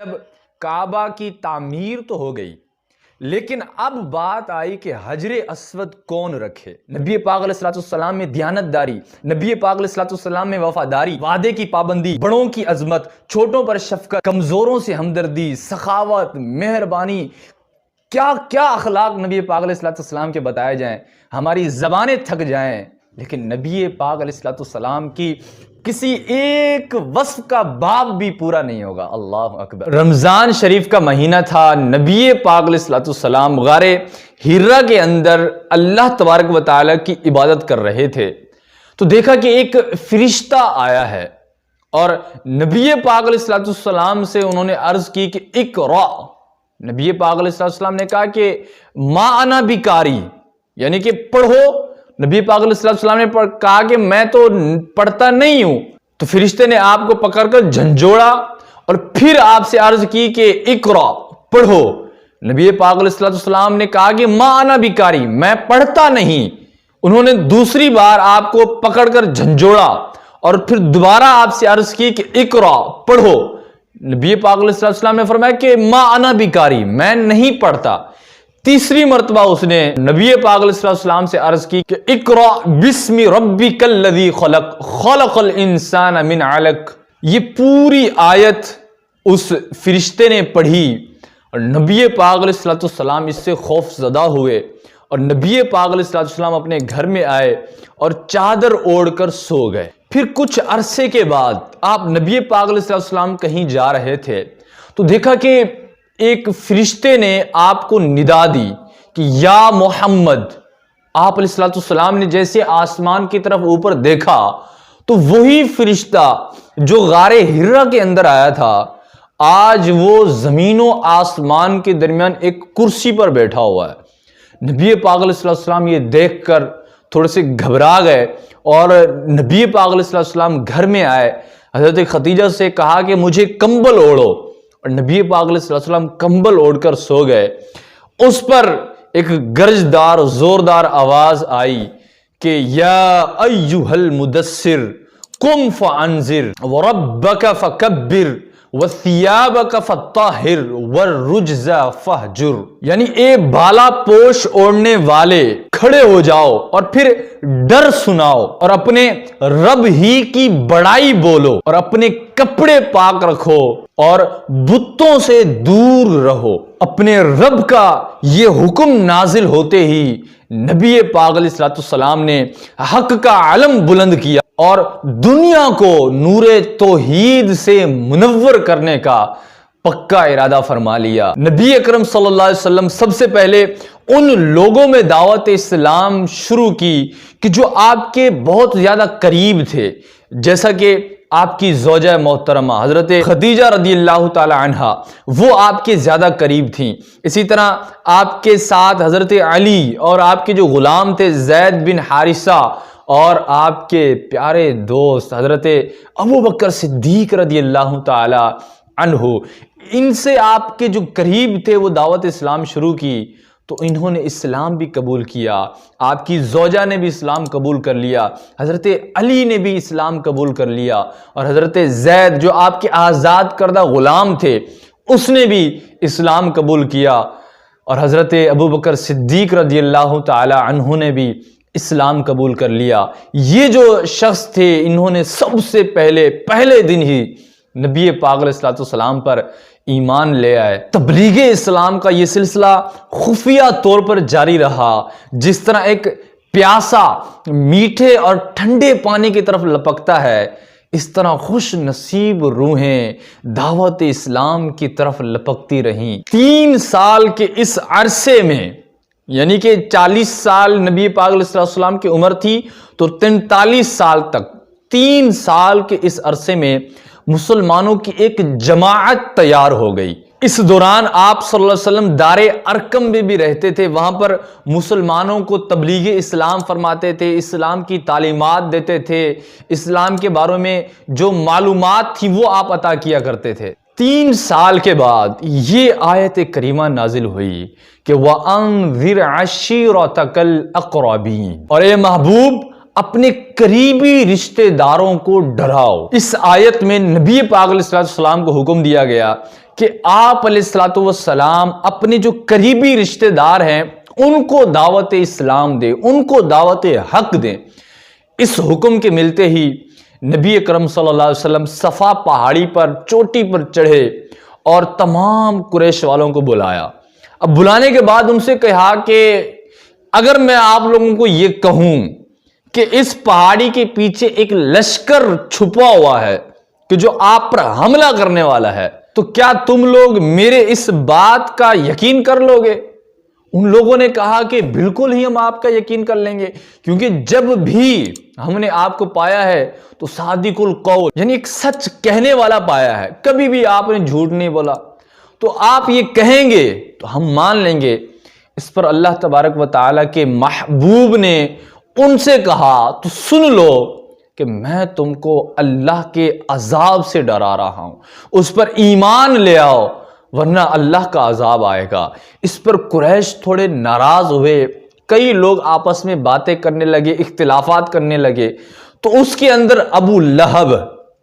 اب کعبہ کی تعمیر تو ہو گئی، لیکن اب بات آئی کہ حجر اسود کون رکھے۔ نبی پاک علیہ السلام میں دیانتداری، نبی پاک علیہ السلام میں وفاداری، وعدے کی پابندی، بڑوں کی عظمت، چھوٹوں پر شفقت، کمزوروں سے ہمدردی، سخاوت، مہربانی، کیا کیا اخلاق نبی پاک علیہ السلام کے بتائے جائیں، ہماری زبانیں تھک جائیں، لیکن نبی پاک علیہ السلام کی کسی ایک وصف کا باب بھی پورا نہیں ہوگا۔ اللہ اکبر۔ رمضان شریف کا مہینہ تھا، نبی پاک علیہ السلام غار حرا کے اندر اللہ تبارک و تعالیٰ کی عبادت کر رہے تھے، تو دیکھا کہ ایک فرشتہ آیا ہے اور نبی پاک علیہ السلام سے انہوں نے عرض کی کہ اقرا۔ نبی پاک علیہ السلام نے کہا کہ ما انا بقاری، یعنی کہ پڑھو۔ نبی پاک علیہ السلام نے کہا کہ میں تو پڑھتا نہیں ہوں۔ تو فرشتے نے آپ کو پکڑ کر جھنجھوڑا اور پھر آپ سے عرض کی کہ اقرا، پڑھو۔ نبی پاک علیہ السلام نے کہا کہ ما انا بقاری، میں پڑھتا نہیں۔ انہوں نے دوسری بار آپ کو پکڑ کر جھنجھوڑا اور پھر دوبارہ آپ سے عرض کی کہ اقرا، پڑھو۔ نبی پاک علیہ السلام نے فرمایا کہ ما انا بقاری، میں نہیں پڑھتا۔ تیسری مرتبہ اس نے نبی پاک علیہ السلام سے عرض کی کہ اقرا بسم ربک الذی خلق، خلق الانسان من علق۔ یہ پوری آیت اس فرشتے نے پڑھی اور نبی پاک علیہ السلام اس سے خوف زدہ ہوئے اور نبی پاک علیہ السلام اپنے گھر میں آئے اور چادر اوڑھ کر سو گئے۔ پھر کچھ عرصے کے بعد آپ نبی پاک علیہ السلام کہیں جا رہے تھے تو دیکھا کہ ایک فرشتے نے آپ کو ندا دی کہ یا محمد۔ آپ علیہ السلام نے جیسے آسمان کی طرف اوپر دیکھا تو وہی فرشتہ جو غار حرا کے اندر آیا تھا آج وہ زمین و آسمان کے درمیان ایک کرسی پر بیٹھا ہوا ہے۔ نبی پاک علیہ السلام یہ دیکھ کر تھوڑے سے گھبرا گئے اور نبی پاک علیہ السلام گھر میں آئے، حضرت خدیجہ سے کہا کہ مجھے کمبل اوڑھو، اور نبی پاک علیہ السلام کمبل اوڑھ کر سو گئے۔ اس پر ایک گرجدار زوردار آواز آئی کہ یا ایھا المدثر قم فانذر وربک فکبر وثیابک فطہر والرجز فہجر، یعنی اے بالا پوش اوڑھنے والے کھڑے ہو جاؤ اور پھر ڈر سناؤ اور اپنے رب ہی کی بڑائی بولو اور اپنے کپڑے پاک رکھو اور بتوں سے دور رہو۔ اپنے رب کا یہ حکم نازل ہوتے ہی نبی پاک علیہ السلام نے حق کا علم بلند کیا اور دنیا کو نور توحید سے منور کرنے کا پکا ارادہ فرما لیا۔ نبی اکرم صلی اللہ علیہ وسلم سب سے پہلے ان لوگوں میں دعوت اسلام شروع کی کہ جو آپ کے بہت زیادہ قریب تھے، جیسا کہ آپ کی زوجہ محترمہ حضرت خدیجہ رضی اللہ تعالی عنہا، وہ آپ کے زیادہ قریب تھیں۔ اسی طرح آپ کے ساتھ حضرت علی اور آپ کے جو غلام تھے زید بن حارثہ اور آپ کے پیارے دوست حضرت ابوبکر صدیق رضی اللہ تعالی عنہ، ان سے آپ کے جو قریب تھے وہ دعوت اسلام شروع کی تو انہوں نے اسلام بھی قبول کیا۔ آپ کی زوجہ نے بھی اسلام قبول کر لیا، حضرت علی نے بھی اسلام قبول کر لیا اور حضرت زید جو آپ کے آزاد کردہ غلام تھے اس نے بھی اسلام قبول کیا اور حضرت ابوبکر صدیق رضی اللہ تعالی عنہ نے بھی اسلام قبول کر لیا۔ یہ جو شخص تھے انہوں نے سب سے پہلے دن ہی نبی پاک علیہ السلام پر ایمان لے آئے۔ تبلیغ اسلام کا یہ سلسلہ خفیہ طور پر جاری رہا، جس طرح ایک پیاسا میٹھے اور ٹھنڈے پانی کی طرف لپکتا ہے، اس طرح خوش نصیب روحیں دعوت اسلام کی طرف لپکتی رہیں۔ 3 سال کے اس عرصے میں، یعنی کہ 40 سال نبی پاک علیہ السلام کی عمر تھی تو 43 سال تک 3 سال کے اس عرصے میں مسلمانوں کی ایک جماعت تیار ہو گئی۔ اس دوران آپ صلی اللہ علیہ وسلم دار ارقم میں بھی رہتے تھے، وہاں پر مسلمانوں کو تبلیغ اسلام فرماتے تھے، اسلام کی تعلیمات دیتے تھے، اسلام کے بارے میں جو معلومات تھی وہ آپ عطا کیا کرتے تھے۔ 3 سال کے بعد یہ آیت کریمہ نازل ہوئی کہ وَأَنذِرْ عَشِيرَتَكَ الْأَقْرَبِينَ، اور اے محبوب اپنے قریبی رشتہ داروں کو ڈراؤ۔ اس آیت میں نبی پاک علیہ السلام کو حکم دیا گیا کہ آپ علیہ الصلوۃ والسلام اپنے جو قریبی رشتہ دار ہیں ان کو دعوت اسلام دیں، ان کو دعوت حق دیں۔ اس حکم کے ملتے ہی نبی اکرم صلی اللہ علیہ وسلم صفا پہاڑی پر چوٹی پر چڑھے اور تمام قریش والوں کو بلایا۔ اب بلانے کے بعد ان سے کہا کہ اگر میں آپ لوگوں کو یہ کہوں کہ اس پہاڑی کے پیچھے ایک لشکر چھپا ہوا ہے کہ جو آپ پر حملہ کرنے والا ہے، تو کیا تم لوگ میرے اس بات کا یقین کر لو گے؟ ان لوگوں نے کہا کہ بالکل ہی ہم آپ کا یقین کر لیں گے، کیونکہ جب بھی ہم نے آپ کو پایا ہے تو صادق القول، یعنی ایک سچ کہنے والا پایا ہے، کبھی بھی آپ نے جھوٹ نہیں بولا، تو آپ یہ کہیں گے تو ہم مان لیں گے۔ اس پر اللہ تبارک و تعالیٰ کے محبوب نے ان سے کہا تو سن لو کہ میں تم کو اللہ کے عذاب سے ڈرا رہا ہوں، اس پر ایمان لے آؤ ورنہ اللہ کا عذاب آئے گا۔ اس پر قریش تھوڑے ناراض ہوئے، کئی لوگ آپس میں باتیں کرنے لگے، اختلافات کرنے لگے، تو اس کے اندر ابو لہب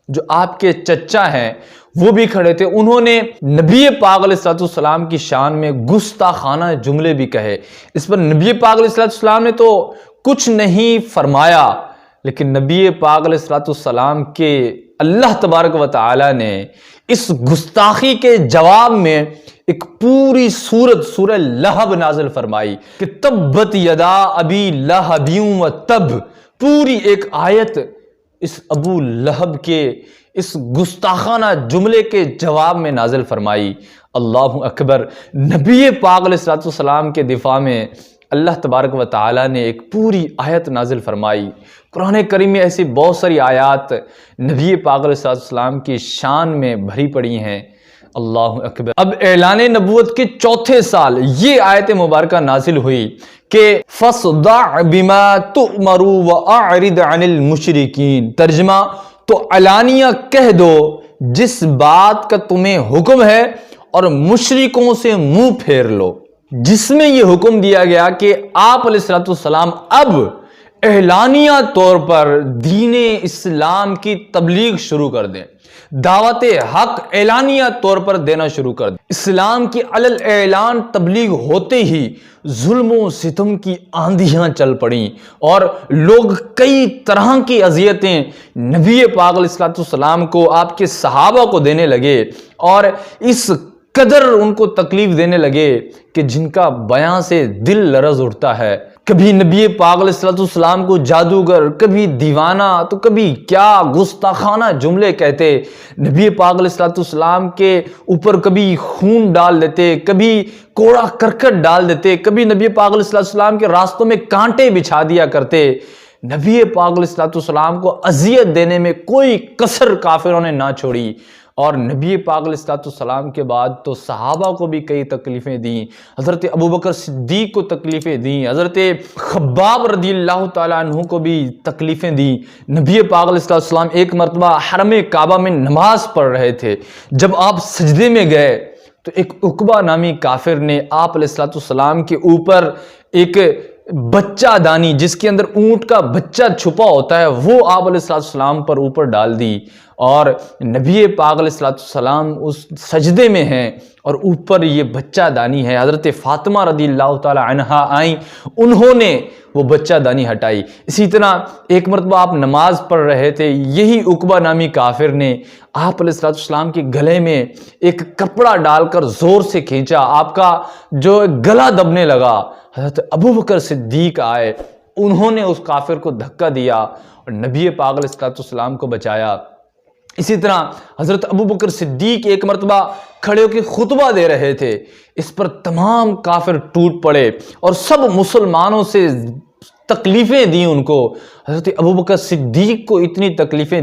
جو آپ کے چچا ہیں وہ بھی کھڑے تھے۔ انہوں نے نبی پاک علیہ الصلوۃ والسلام کی شان میں گستاخانہ جملے بھی کہے۔ اس پر نبی پاک علیہ الصلوۃ والسلام نے تو کچھ نہیں فرمایا، لیکن نبی پاک علیہ الصلوۃ والسلام کے اللہ تبارک و تعالی نے اس گستاخی کے جواب میں ایک پوری سورہ لہب نازل فرمائی کہ تبت یدا ابی لہب و تب، پوری ایک آیت اس ابو لہب کے اس گستاخانہ جملے کے جواب میں نازل فرمائی۔ اللہ اکبر۔ نبی پاک علیہ الصلوۃ والسلام کے دفاع میں اللہ تبارک و تعالی نے ایک پوری آیت نازل فرمائی۔ قرآن کریم میں ایسی بہت ساری آیات نبی پاک علیہ الصلوۃ والسلام کی شان میں بھری پڑی ہیں۔ اللہ اکبر۔ اب اعلان نبوت کے چوتھے سال یہ آیت مبارکہ نازل ہوئی کہ فَاصْدَعْ بِمَا تُؤْمَرُ وَأَعْرِضْ عَنِ الْمُشْرِكِينَ، ترجمہ تو علانیہ کہہ دو جس بات کا تمہیں حکم ہے اور مشرکوں سے منہ پھیر لو، جس میں یہ حکم دیا گیا کہ آپ علیہ الصلوۃ والسلام اب اعلانیہ طور پر دین اسلام کی تبلیغ شروع کر دیں، دعوت حق اعلانیہ طور پر دینا شروع کر دیں۔ اسلام کی علل اعلان تبلیغ ہوتے ہی ظلم و ستم کی آندھیاں چل پڑیں اور لوگ کئی طرح کی اذیتیں نبی پاک علیہ الصلوۃ والسلام کو، آپ کے صحابہ کو دینے لگے، اور اس قدر ان کو تکلیف دینے لگے کہ جن کا بیان سے دل لرز اٹھتا ہے۔ کبھی نبی پاک علیہ الصلوۃ والسلام کو جادوگر، کبھی دیوانہ، تو کبھی کیا گستاخانہ جملے کہتے، نبی پاک علیہ الصلوۃ والسلام کے اوپر کبھی خون ڈال دیتے، کبھی کوڑا کرکٹ ڈال دیتے، کبھی نبی پاک علیہ الصلوۃ والسلام کے راستوں میں کانٹے بچھا دیا کرتے۔ نبی پاک علیہ الصلوۃ والسلام کو اذیت دینے میں کوئی کسر کافروں نے نہ چھوڑی، اور نبی پاک علیہ الصلوۃ والسلام کے بعد تو صحابہ کو بھی کئی تکلیفیں دیں، حضرت ابوبکر صدیق کو تکلیفیں دیں، حضرت خباب رضی اللہ تعالیٰ عنہ کو بھی تکلیفیں دیں۔ نبی پاک علیہ الصلوۃ والسلام ایک مرتبہ حرم کعبہ میں نماز پڑھ رہے تھے، جب آپ سجدے میں گئے تو ایک عقبہ نامی کافر نے آپ علیہ الصلوۃ والسلام کے اوپر ایک بچہ دانی جس کے اندر اونٹ کا بچہ چھپا ہوتا ہے وہ آپ علیہ الصلوۃ والسلام پر اوپر ڈال دی، اور نبی پاک علیہ الصلوۃ والسلام اس سجدے میں ہیں اور اوپر یہ بچہ دانی ہے۔ حضرت فاطمہ رضی اللہ تعالی عنہا آئیں، انہوں نے وہ بچہ دانی ہٹائی۔ اسی طرح ایک مرتبہ آپ نماز پڑھ رہے تھے، یہی عقبہ نامی کافر نے آپ علیہ الصلوۃ والسلام کے گلے میں ایک کپڑا ڈال کر زور سے کھینچا، آپ کا جو گلا دبنے لگا۔ حضرت ابوبکر صدیق آئے، انہوں نے اس کافر کو دھکا دیا اور نبی پاک علیہ الصلوۃ والسلام کو بچایا۔ اسی طرح حضرت ابوبکر صدیق ایک مرتبہ کھڑے ہو کے خطبہ دے رہے تھے، اس پر تمام کافر ٹوٹ پڑے اور سب مسلمانوں سے تکلیفیں دیں ان کو۔ حضرت ابوبکر صدیق کو اتنی تکلیفیں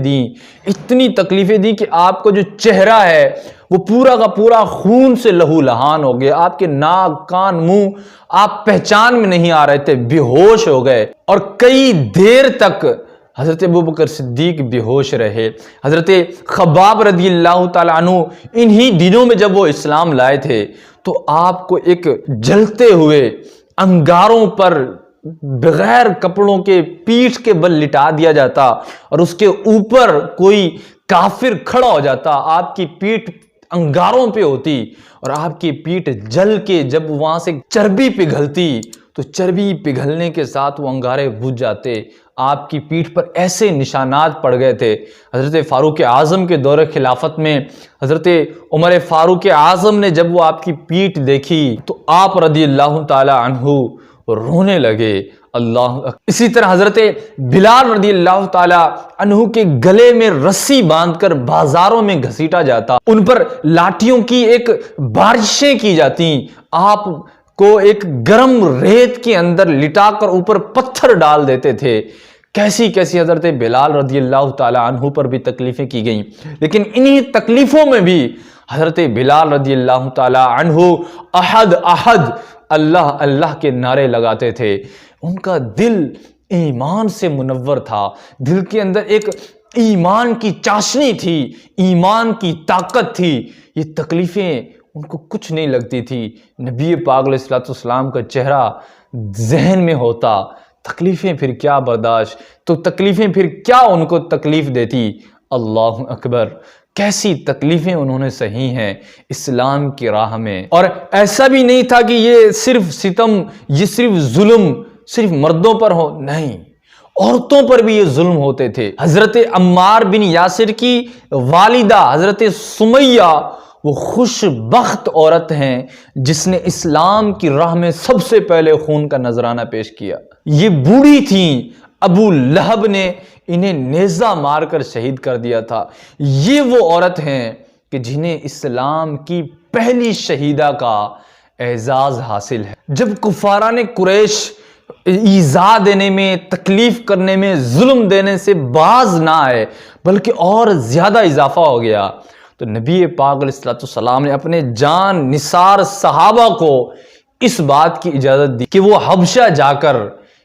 دیں کہ آپ کو جو چہرہ ہے وہ پورا کا پورا خون سے لہو لہان ہو گیا، آپ کے ناک، کان، منہ آپ پہچان میں نہیں آ رہے تھے، بے ہوش ہو گئے، اور کئی دیر تک حضرت ابوبکر صدیق بے ہوش رہے۔ حضرت خباب رضی اللہ تعالیٰ عنہ انہی دنوں میں جب وہ اسلام لائے تھے تو آپ کو ایک جلتے ہوئے انگاروں پر بغیر کپڑوں کے پیٹھ کے بل لٹا دیا جاتا اور اس کے اوپر کوئی کافر کھڑا ہو جاتا، آپ کی پیٹھ انگاروں پہ ہوتی اور آپ کی پیٹھ جل کے جب وہاں سے چربی پگھلتی تو چربی پگھلنے کے ساتھ وہ انگارے بجھ جاتے. آپ کی پیٹھ پر ایسے نشانات پڑ گئے تھے. حضرت فاروق اعظم کے دور خلافت میں حضرت عمر فاروق اعظم نے جب وہ آپ کی پیٹھ دیکھی تو آپ رضی اللہ تعالی عنہ رونے لگے. اسی طرح حضرت بلال رضی اللہ تعالی عنہ کے گلے میں رسی باندھ کر بازاروں میں گھسیٹا جاتا, ان پر لاٹھیوں کی ایک بارشیں کی جاتی, آپ کو ایک گرم ریت کے اندر لٹا کر اوپر پتھر ڈال دیتے تھے. کیسی کیسی حضرت بلال رضی اللہ تعالی عنہ پر بھی تکلیفیں کی گئیں, لیکن انہی تکلیفوں میں بھی حضرت بلال رضی اللہ تعالی عنہ احد احد اللہ اللہ کے نعرے لگاتے تھے. ان کا دل ایمان سے منور تھا, دل کے اندر ایک ایمان کی چاشنی تھی, ایمان کی طاقت تھی. یہ تکلیفیں ان کو کچھ نہیں لگتی تھی. نبی پاک علیہ السلام کا چہرہ ذہن میں ہوتا, تکلیفیں پھر کیا برداشت, تو تکلیفیں پھر کیا ان کو تکلیف دیتی. اللہ اکبر, کیسی تکلیفیں انہوں نے سہی ہیں اسلام کی راہ میں. اور ایسا بھی نہیں تھا کہ یہ صرف ستم, یہ صرف ظلم صرف مردوں پر ہو, نہیں, عورتوں پر بھی یہ ظلم ہوتے تھے. حضرت عمار بن یاسر کی والدہ حضرت سمیہ وہ خوش بخت عورت ہیں جس نے اسلام کی راہ میں سب سے پہلے خون کا نذرانہ پیش کیا. یہ بوڑھی تھیں, ابو لہب نے انہیں نیزہ مار کر شہید کر دیا تھا. یہ وہ عورت ہیں کہ جنہیں اسلام کی پہلی شہیدہ کا اعزاز حاصل ہے. جب کفاران قریش ایذا دینے میں, تکلیف کرنے میں, ظلم دینے سے باز نہ آئے بلکہ اور زیادہ اضافہ ہو گیا, تو نبی پاک علیہ السلام نے اپنے جان نثار صحابہ کو اس بات کی اجازت دی کہ وہ حبشہ جا کر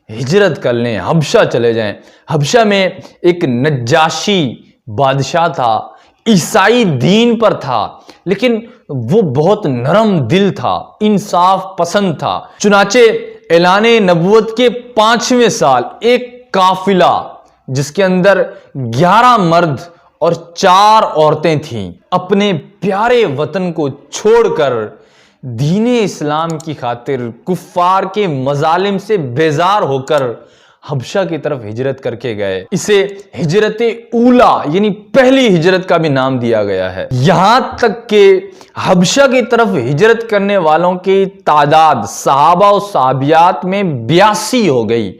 ہجرت کر لیں, حبشہ چلے جائیں. حبشہ میں ایک نجاشی بادشاہ تھا, عیسائی دین پر تھا, لیکن وہ بہت نرم دل تھا, انصاف پسند تھا. چنانچہ اعلان نبوت کے 5ویں سال ایک قافلہ جس کے اندر 11 مرد اور 4 عورتیں تھیں, اپنے پیارے وطن کو چھوڑ کر دین اسلام کی خاطر کفار کے مظالم سے بیزار ہو کر حبشہ کی طرف ہجرت کر کے گئے. اسے ہجرت اولا یعنی پہلی ہجرت کا بھی نام دیا گیا ہے. یہاں تک کہ حبشہ کی طرف ہجرت کرنے والوں کی تعداد صحابہ و صحابیات میں 82 ہو گئی.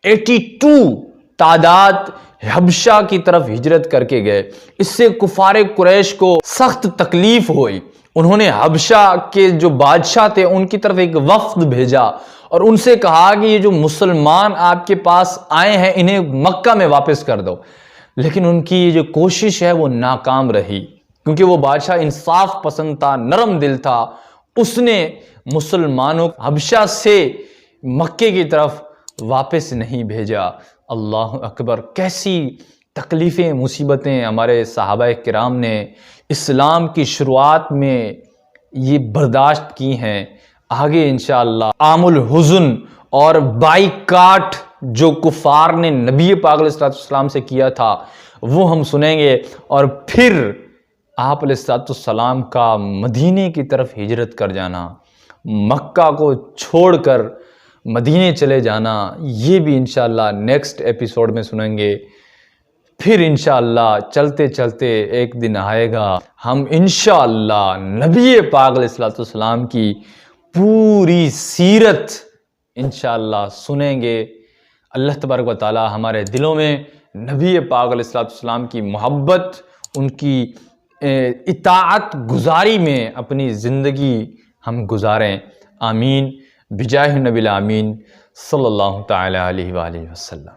82 تعداد حبشہ کی طرف ہجرت کر کے گئے. اس سے کفار قریش کو سخت تکلیف ہوئی. انہوں نے حبشہ کے جو بادشاہ تھے ان کی طرف ایک وفد بھیجا اور ان سے کہا کہ یہ جو مسلمان آپ کے پاس آئے ہیں انہیں مکہ میں واپس کر دو. لیکن ان کی یہ جو کوشش ہے وہ ناکام رہی, کیونکہ وہ بادشاہ انصاف پسند تھا, نرم دل تھا. اس نے مسلمانوں حبشہ سے مکے کی طرف واپس نہیں بھیجا. اللہ اکبر, کیسی تکلیفیں مصیبتیں ہمارے صحابہ کرام نے اسلام کی شروعات میں یہ برداشت کی ہیں. آگے انشاءاللہ عام الحزن اور بائیکاٹ جو کفار نے نبی پاک علیہ السلام سے کیا تھا وہ ہم سنیں گے, اور پھر آپ علیہ السلام کا مدینے کی طرف ہجرت کر جانا, مکہ کو چھوڑ کر مدینے چلے جانا, یہ بھی انشاءاللہ نیکسٹ ایپیسوڈ میں سنیں گے. پھر انشاءاللہ چلتے چلتے ایک دن آئے گا ہم انشاءاللہ نبی پاک علیہ السلام کی پوری سیرت انشاءاللہ سنیں گے. اللہ تبارک و تعالی ہمارے دلوں میں نبی پاک علیہ السلام کی محبت, ان کی اطاعت گزاری میں اپنی زندگی ہم گزاریں. آمین بجاہ النبی الامین صلی اللہ تعالی علیہ وآلہ وسلم.